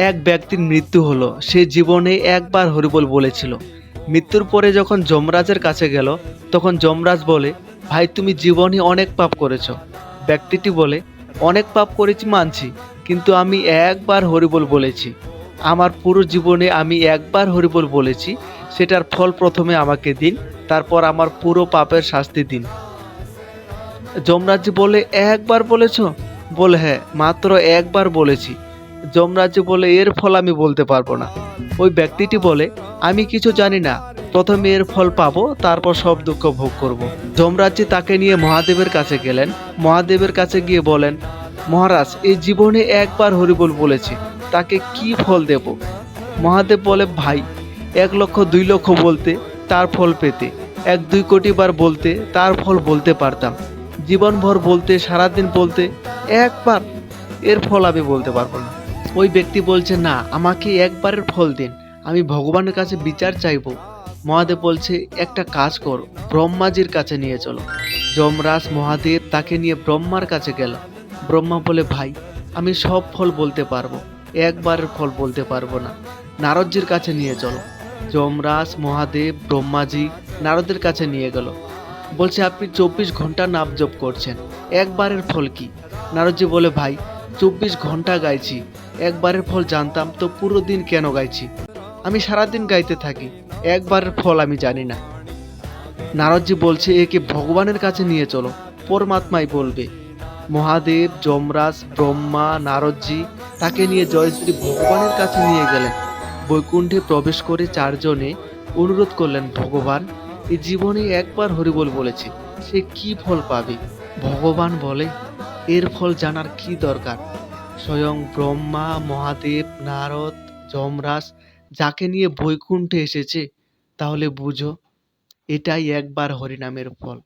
এক ব্যক্তির মৃত্যু হলো। সে জীবনে একবার হরিবোল বলেছিল। মৃত্যুর পরে যখন যমরাজের কাছে গেল, তখন যমরাজ বলে, ভাই তুমি জীবনে অনেক পাপ করেছ। ব্যক্তিটি বলে, অনেক পাপ করেছি মানছি, কিন্তু আমি একবার হরিবোল বলেছি। আমার পুরো জীবনে আমি একবার হরিবোল বলেছি, সেটার ফল প্রথমে আমাকে দিন, তারপর আমার পুরো পাপের শাস্তি দিন। যমরাজ বলে, একবার বলেছ? বলে, হ্যাঁ, মাত্র একবার বলেছি। যমরাজ বলে, এর ফল আমি বলতে পারবো না। ওই ব্যক্তিটি বলে, আমি কিছু জানি না, প্রথমে এর ফল পাবো, তারপর সব দুঃখ ভোগ করব। যমরাজ তাকে নিয়ে মহাদেবের কাছে গেলেন। মহাদেবের কাছে গিয়ে বলেন, মহারাজ এই জীবনে একবার হরিবোল বলেছে, তাকে কি ফল দেব? মহাদেব বলে, ভাই 1,00,000 2,00,000 বলতে তার ফল পেতে, 1-2 কোটি বার বলতে তার ফল বলতে পারতাম। জীবনভর বলতে, সারাদিন বলতে, একবার এর ফল আমি বলতে পারবো না। ওই ব্যক্তি বলছে, না, আমাকে একবারের ফল দিন, আমি ভগবানের কাছে বিচার চাইবো। মহাদেব বলছে, একটা কাজ করো, ব্রহ্মাজির কাছে নিয়ে চলো। যমরাজ মহাদেব তাকে নিয়ে ব্রহ্মার কাছে গেল। ব্রহ্মা বলে, ভাই আমি সব ফল বলতে পারবো, একবারের ফল বলতে পারবো না। নারদজির কাছে নিয়ে চলো। যমরাজ মহাদেব ব্রহ্মাজি নারদের কাছে নিয়ে গেল। বলছে, আপনি 24 ঘন্টা নাম জপ করছেন, একবারের ফল কি? নারদজি বলে, ভাই 24 ঘন্টা গাইছি, একবারের ফল জানতাম তো পুরো দিন কেন গাইছি? আমি সারাদিন গাইতে থাকি, একবারের ফল আমি জানি না। নারদজি বলছে, একে ভগবানের কাছে নিয়ে চলো, পরমাত্মাই বলবে। মহাদেব যমরাজ ব্রহ্মা নারদজি তাকে নিয়ে জয়শ্রী ভগবানের কাছে নিয়ে গেলেন। বৈকুণ্ঠে প্রবেশ করে চারজনে অনুরোধ করলেন, ভগবান এই জীবনে একবার হরিবোল বলেছে, সে কি ফল পাবে? ভগবান বলে, এর ফল জানার কি দরকার? স্বয়ং ব্রহ্মা মহাদেব নারদ যমরাজ যাকে নিয়ে বৈকুণ্ঠে এসেছে, তাহলে বুঝো, এটাই একবার হরিনামের ফল।